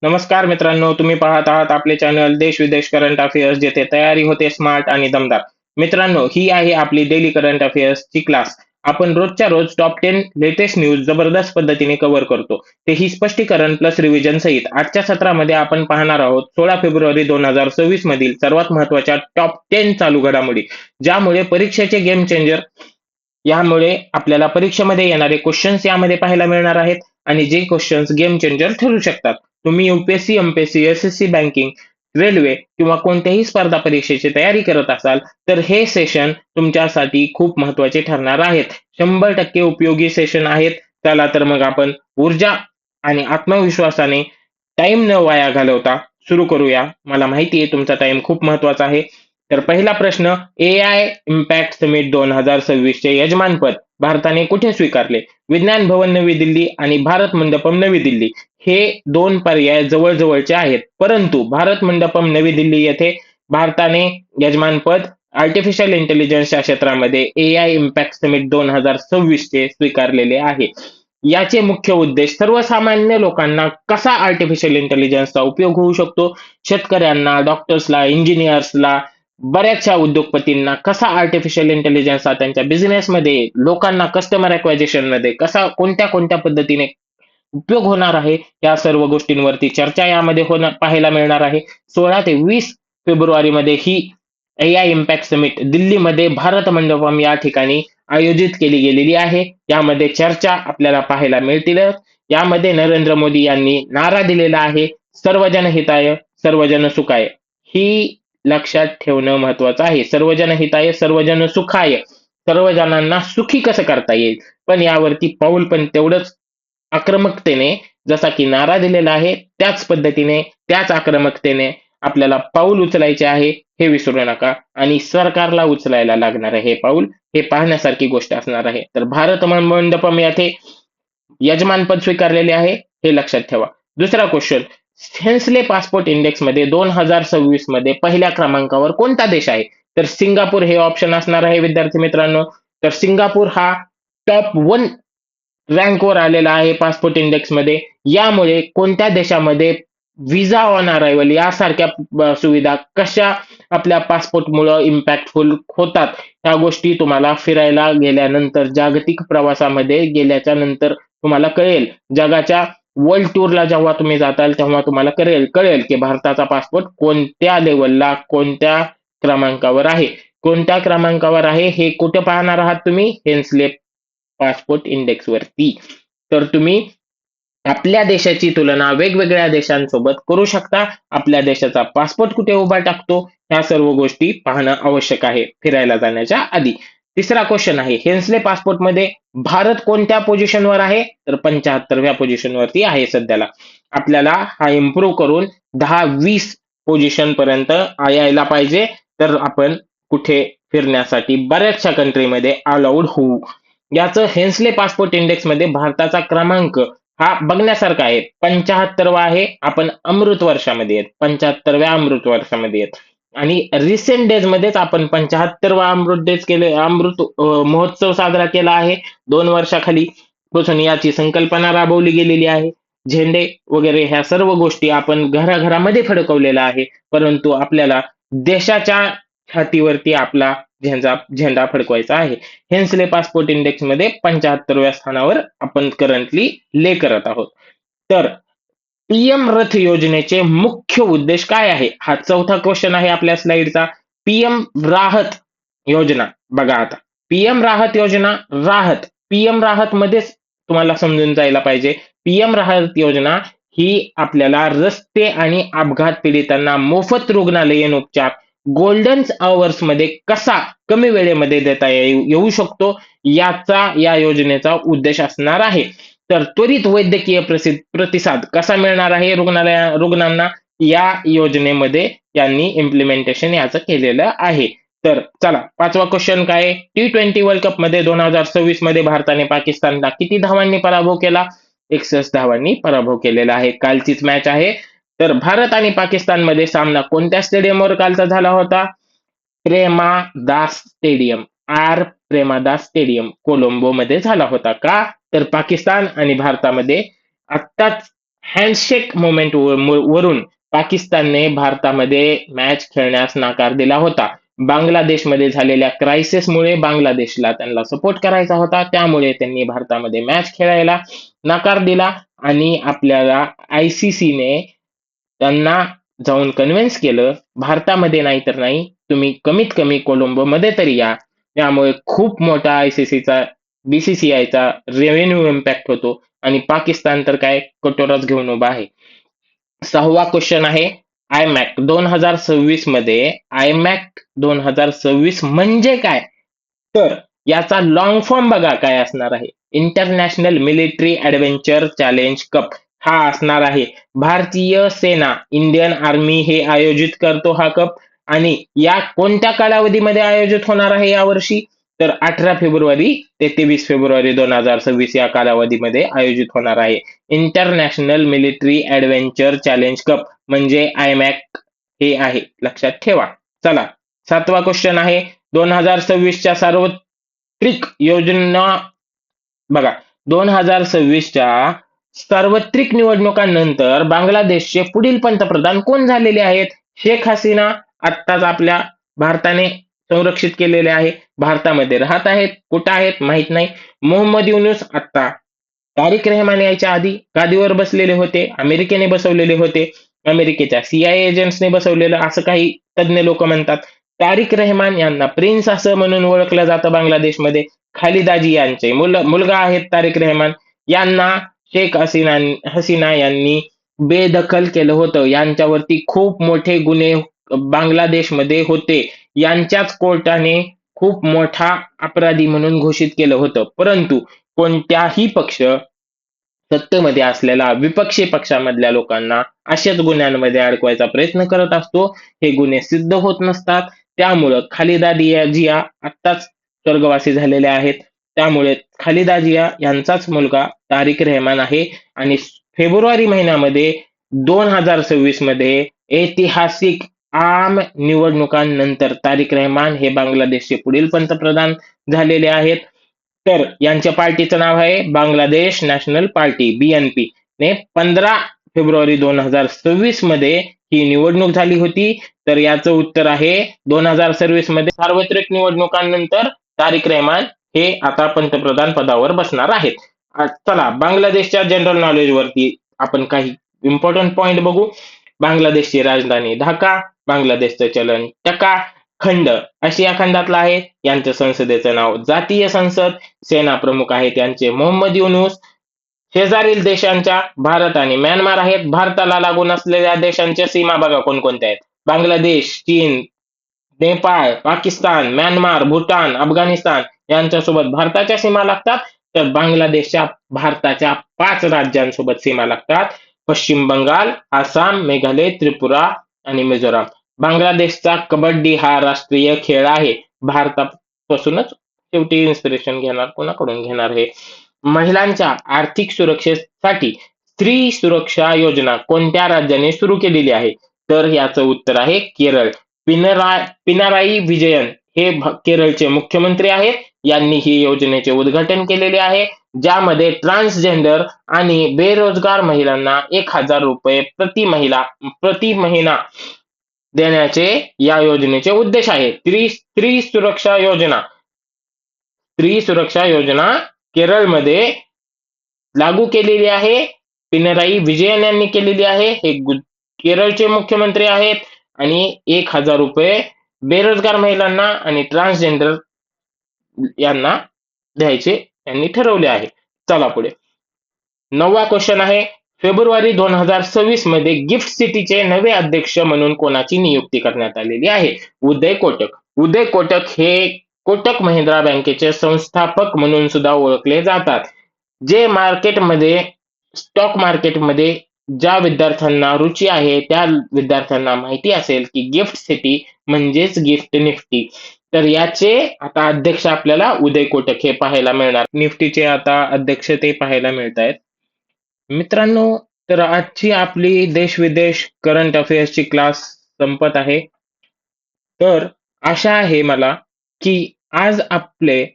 नमस्कार मित्रांनो, तुम्ही पाहत आहात आपले चॅनल देश विदेश करंट अफेअर्स, जेथे तयारी होते स्मार्ट आणि दमदार. मित्रांनो, ही आहे आपली डेली करंट अफेअर्सची क्लास. आपण रोजच्या रोज टॉप 10 लेटेस्ट न्यूज जबरदस्त पद्धतीने कव्हर करतो. तेही स्पष्टीकरण प्लस रिव्हिजन सहित. आजच्या सत्रामध्ये आपण पाहणार आहोत 16 फेब्रुवारी 2026 मधील सर्वात महत्त्वाच्या टॉप 10 चालू घडामोडी, ज्यामुळे परीक्षेचे गेम चेंजर. यामुळे आपल्याला परीक्षेमध्ये येणारे क्वेश्चन्स यामध्ये पाहायला मिळणार आहेत आणि जे क्वेश्चन्स गेम चेंजर ठरू शकतात. तुम्ही UPSC, MPSC, SSC, banking, railway किंवा कोणत्याही स्पर्धा परीक्षेची तयारी करत असाल, तर हे सेशन तुमच्यासाठी खूप महत्त्वाचे ठरणार आहेत. 100% उपयोगी सेशन आहेत. चला तर मग आपण ऊर्जा आणि आत्मविश्वासाने टाइम न वाया घालवता सुरू करूया. मला माहिती आहे तुमचा टाइम खूप महत्त्वाचा आहे. तर पहिला प्रश्न, एआय इम्पॅक्ट समिट 2026 चे यजमानपद भारताने कुठे स्वीकारले? विज्ञान भवन नवी दिल्ली आणि भारत मंडपम नवी दिल्ली हे दोन पर्याय जवळजवळचे आहेत. परंतु भारत मंडपम नवी दिल्ली येथे भारताने यजमानपद आर्टिफिशियल इंटेलिजन्सच्या क्षेत्रामध्ये एआय इम्पॅक्ट समिट 2026 चे स्वीकारलेले आहे. याचे मुख्य उद्देश सर्वसामान्य लोकांना कसा आर्टिफिशियल इंटेलिजन्सचा उपयोग होऊ शकतो, शेतकऱ्यांना, डॉक्टर्सला, इंजिनियर्सला, बऱ्याचशा उद्योगपतींना कसा आर्टिफिशियल इंटेलिजन्स हा त्यांच्या बिझनेसमध्ये, लोकांना कस्टमर ॲक्वायझेशन मध्ये कसा कोणत्या कोणत्या पद्धतीने उपयोग होणार आहे, या सर्व गोष्टींवरती चर्चा यामध्ये पाहायला मिळणार आहे. 16 ते 20 फेब्रुवारीमध्ये ही एआय इम्पॅक्ट समिट दिल्लीमध्ये भारत मंडपम या ठिकाणी आयोजित केली गेलेली आहे. यामध्ये चर्चा आपल्याला पाहायला मिळतील. यामध्ये नरेंद्र मोदी यांनी नारा दिलेला आहे, सर्वजन हिताय सर्वजन सुखाय. ही लक्षात ठेवणं महत्वाचं आहे. सर्वजन हिताय सर्वजन सुखाय, सर्वजणांना सुखी कसं करता येईल, पण यावरती पाऊल पण तेवढंच आक्रमकतेने, जसा की नारा दिलेला आहे त्याच पद्धतीने, त्याच आक्रमकतेने आपल्याला पाऊल उचलायचे आहे, हे विसरू नका. आणि सरकारला उचलायला लागणार आहे हे पाऊल, हे पाहण्यासारखी गोष्ट असणार आहे. तर भारत मंडपम येथे यजमानपद स्वीकारलेले आहे, हे लक्षात ठेवा. दुसरा क्वेश्चन, हेन्सले पासपोर्ट इंडेक्स मध्ये 2026 मध्ये पहिल्या क्रमांकावर कोणता देश आहे? तर सिंगापूर हे ऑप्शन असणार आहे विद्यार्थी मित्रांनो. तर सिंगापूर हा टॉप 1 रँकवर आलेला आहे पासपोर्ट इंडेक्स मध्ये. यामुळे कोणत्या देशामध्ये व्हिसा ऑन अरायव्हल यासारख्या सुविधा कशा आपल्या पासपोर्टमुळे इम्पॅक्टफुल होतात, ह्या गोष्टी तुम्हाला फिरायला गेल्यानंतर, जागतिक प्रवासामध्ये गेल्याच्या नंतर तुम्हाला कळेल. जगाच्या वर्ल्ड टूरला जेव्हा तुम्ही जाताल तेव्हा तुम्हाला कळेल कळेल की भारताचा पासपोर्ट कोणत्या लेवलला, कोणत्या क्रमांकावर आहे. कोणत्या क्रमांकावर आहे हे कुठे पाहणार आहात तुम्ही? हेन्सले पासपोर्ट इंडेक्स वरती. तर तुम्ही आपल्या देशाची तुलना वेगवेगळ्या देशांसोबत करू शकता. आपल्या देशाचा पासपोर्ट कुठे उभा टाकतो, ह्या सर्व गोष्टी पाहणं आवश्यक आहे फिरायला जाण्याच्या आधी. तिसरा क्वेश्चन आहे, हेन्सले पासपोर्ट मध्ये भारत कोणत्या पोझिशनवर आहे? तर 75व्या पोझिशनवरती आहे सध्याला. आपल्याला हा इम्प्रूव्ह करून 10-20 पोझिशन पर्यंत यायला पाहिजे, तर आपण कुठे फिरण्यासाठी बऱ्याचशा कंट्रीमध्ये अलाउड होऊ. याचं हेन्सले पासपोर्ट इंडेक्स मध्ये भारताचा क्रमांक हा बघण्यासारखा आहे, 75वा आहे. आपण अमृत वर्षामध्ये आहेत, 75व्या अमृत वर्षामध्ये आहेत. आणि रिसेंट डेज मध्येच आपण 75वा अमृत महोत्सव साजरा केला आहे. 2 वर्षाखाली पासून याची संकल्पना राबवली गेलेली आहे. झेंडे वगैरे ह्या सर्व गोष्टी आपण घराघरामध्ये फडकवलेला आहे, परंतु आपल्याला देशाच्या छातीवरती आपला झेंडा फडकवायचा आहे. हेन्सले पासपोर्ट इंडेक्स मध्ये 75व्या स्थानावर आपण करंटली ले करत आहोत. तर पीएम रथ योजनेचे मुख्य उद्देश काय आहे? हा चौथा क्वेश्चन आहे आपल्या स्लाइडचा. पीएम राहत योजना. बघा आता, पीएम राहत योजना, राहत, पीएम राहत मध्येच तुम्हाला समजून जायला पाहिजे. पीएम राहत योजना ही आपल्याला रस्ते आणि अपघात पीडितांना मोफत रुग्णालयीन उपचार गोल्डन अवर्स मध्ये कसा कमी वेळेमध्ये देता येऊ शकतो, याचा या योजनेचा उद्देश असणार आहे. तर त्वरित वैद्यकीय प्रतिसाद कसा मिळणार आहे रुग्णांना, या योजनेमध्ये यांनी इम्प्लिमेंटेशन याचं केलेलं आहे. तर चला, पाचवा क्वेश्चन काय? T20 वर्ल्ड कप मध्ये 2026 मध्ये भारताने पाकिस्तानला किती धावांनी पराभव केला? 61 धावांनी पराभव केलेला आहे. कालचीच मॅच आहे. तर भारत आणि पाकिस्तान मध्ये सामना कोणत्या स्टेडियमवर कालचा झाला होता? प्रेमादास स्टेडियम, प्रेमादास स्टेडियम कोलंबो मध्ये झाला होता. का? तर पाकिस्तान आणि भारतामध्ये आत्ताच हँडशेक मोमेंट वरून पाकिस्तानने भारतामध्ये मॅच खेळण्यास नकार दिला होता. बांगलादेशमध्ये झालेल्या क्रायसिसमुळे बांगलादेशला त्यांना सपोर्ट करायचा होता, त्यामुळे त्यांनी भारतामध्ये मॅच खेळायला नकार दिला आणि आपल्याला आयसीसीने त्यांना जाऊन कन्व्हिन्स केलं, भारतामध्ये नाही तर नाही, तुम्ही कमीत कमी कोलंबोमध्ये तरी या. त्यामुळे खूप मोठा आयसीसीचा बीसीसीआयचा रेव्हेन्यू इम्पॅक्ट होतो आणि पाकिस्तान तर काय कटोराच घेऊन उभा आहे. 6वा क्वेश्चन आहे, आयमॅक 2026 मध्ये आयमॅक 2026 म्हणजे काय? तर याचा लॉंग फॉर्म बघा काय असणार आहे. International military adventure challenge cup हा असणार आहे. भारतीय सेना, इंडियन आर्मी हे आयोजित करतो हा कप. आणि या कोणत्या कालावधीमध्ये आयोजित होणार आहे यावर्षी? तर 18 फेब्रुवारी ते 23 फेब्रुवारी 2026 या कालावधीमध्ये आयोजित होणार आहे. International military adventure challenge cup म्हणजे आयमॅक हे आहे, लक्षात ठेवा. चला, 7वा क्वेश्चन आहे, 2026च्या सार्वत्रिक योजना बघा. 2026च्या सार्वत्रिक निवडणुकांनंतर बांगलादेशचे पुढील पंतप्रधान कोण झालेले आहेत? शेख हसीना आत्ताच आपल्या भारताने संरक्षित केलेले आहे, भारतामध्ये राहत आहेत, कुठं आहेत माहित नाही. मोहम्मद युनूस आत्ता तारिक रहमान यायच्या आधी गादीवर बसलेले होते, अमेरिकेने बसवलेले होते, अमेरिकेच्या सीआयए एजंट्सने बसवलेलं असं काही तज्ञ लोक म्हणतात. तारिक रहमान यांना प्रिन्स असं म्हणून ओळखलं जातं बांगलादेशमध्ये. खालिदाजी यांचे मुलगा आहेत तारिक रहमान, यांना शेख हसीना यांनी बेदखल केलं होतं. यांच्यावरती खूप मोठे गुन्हे बांगलादेशमध्ये होते. यांच्याच कोर्टाने खूप मोठा अपराधी म्हणून घोषित केलं होतं. परंतु कोणत्याही पक्ष सत्तेमध्ये असलेला विपक्षी पक्षामधल्या लोकांना अशाच गुन्ह्यांमध्ये अडकवायचा प्रयत्न करत असतो. हे गुन्हे सिद्ध होत नसतात. त्यामुळं खालिदा जिया आत्ताच स्वर्गवासी झालेले आहेत. त्यामुळे खालिदा जिया यांचाच मुलगा तारिक रहमान आहे. आणि फेब्रुवारी महिन्यामध्ये 2026 मध्ये ऐतिहासिक आम निवडणुकांनंतर तारिक रहमान हे बांगलादेशचे पुढील पंतप्रधान झालेले आहेत. तर यांच्या पार्टीचं नाव आहे बांगलादेश नॅशनल पार्टी, बीएनपी. ने 15 फेब्रुवारी 2026 मध्ये ही निवडणूक झाली होती. तर याचं उत्तर आहे 2026 मध्ये सार्वत्रिक निवडणुकांनंतर तारिक रहमान हे आता पंतप्रधान पदावर बसणार आहेत. चला, बांगलादेशच्या जनरल नॉलेज वरती आपण काही इम्पॉर्टंट पॉइंट बघू. बांगलादेशची राजधानी ढाका, बांगलादेशचं चलन टका, खंड आशिया खंडातला आहे, यांच्या संसदेचं नाव जातीय संसद, सेना प्रमुख आहेत यांचे मोहम्मद युनूस. शेजारील देशांच्या भारत आणि म्यानमार आहेत. भारताला लागून असलेल्या देशांच्या सीमा बघा कोणकोणत्या आहेत. बांगलादेश, चीन, नेपाळ, पाकिस्तान, म्यानमार, भूटान, अफगाणिस्तान यांच्यासोबत भारताच्या सीमा लागतात. तर बांगलादेशच्या भारताच्या 5 राज्यांसोबत सीमा लागतात. पश्चिम बंगाल, आसाम, मेघालय, त्रिपुरा आणि मिझोराम. बांगलादेशचा कबड्डी हा राष्ट्रीय खेळ आहे. भारतापासूनच शेवटी इन्स्पिरेशन घेणार, कोणाकडून घेणार हे? महिलांच्या आर्थिक सुरक्षेसाठी स्त्री सुरक्षा योजना कोणत्या राज्याने सुरू केलेली आहे? तर याचं उत्तर आहे केरळ. पिनाराई विजयन हे केरळचे मुख्यमंत्री आहेत. यांनी ही योजनेचे उद्घाटन केलेले आहे, ज्यामध्ये ट्रान्सजेंडर आणि बेरोजगार महिलांना 1,000 रुपये प्रति महिना देण्याचे या योजनेचे उद्देश आहे. स्त्री सुरक्षा योजना, स्त्री सुरक्षा योजना केरळमध्ये लागू केलेली आहे. पिनराई विजयन यांनी केलेली आहे. हे केरळचे मुख्यमंत्री आहेत. आणि 1,000 रुपये बेरोजगार महिलांना आणि ट्रान्सजेंडर यांना द्यायचे यांनी ठरवले आहे. चला पुढे, 9वा क्वेश्चन आहे, फेब्रुवारी 2026 मध्ये गिफ्ट सिटीचे नवे अध्यक्ष म्हणून कोणाची नियुक्ती करण्यात आलेली आहे? उदय कोटक. उदय कोटक हे कोटक महिंद्रा बँकेचे संस्थापक म्हणून सुद्धा ओळखले जातात. जे मार्केटमध्ये, स्टॉक मार्केटमध्ये ज्या विद्यार्थ्यांना रुची आहे त्या विद्यार्थ्यांना माहिती असेल की गिफ्ट सिटी म्हणजेच गिफ्ट निफ्टी. तर याचे आता अध्यक्ष आपल्याला उदय कोटक हे पाहायला मिळणार. निफ्टीचे आता अध्यक्ष ते पाहायला मिळत आहेत. मित्रांनो, तर आजची आपली देश विदेश करंट अफेअर्सची क्लास संपत आहे. तर आशा आहे मला की आज आपले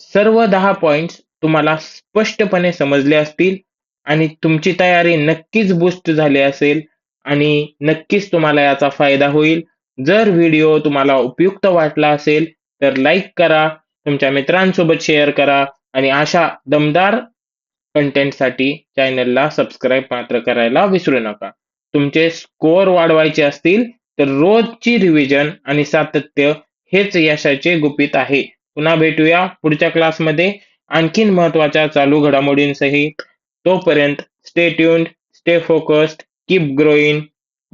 सर्व 10 पॉइंट्स तुम्हाला स्पष्टपणे समजले असतील आणि तुमची तयारी नक्कीच बूस्ट झाली असेल आणि नक्कीच तुम्हाला याचा फायदा होईल. जर व्हिडिओ तुम्हाला उपयुक्त वाटला असेल तर लाईक करा, तुमच्या मित्रांसोबत शेअर करा आणि अशा दमदार कंटेंटसाठी चॅनलला सबस्क्राईब मात्र करायला विसरू नका. तुमचे स्कोअर वाढवायचे असतील तर रोजची रिव्हिजन आणि सातत्य हेच यशाचे गुपित आहे. पुन्हा भेटूया पुढच्या क्लासमध्ये आणखीन महत्त्वाच्या चालू घडामोडींसहित. तोपर्यंत stay tuned, stay focused, keep growing.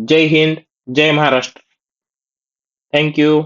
जय हिंद, जय महाराष्ट्र. Thank you.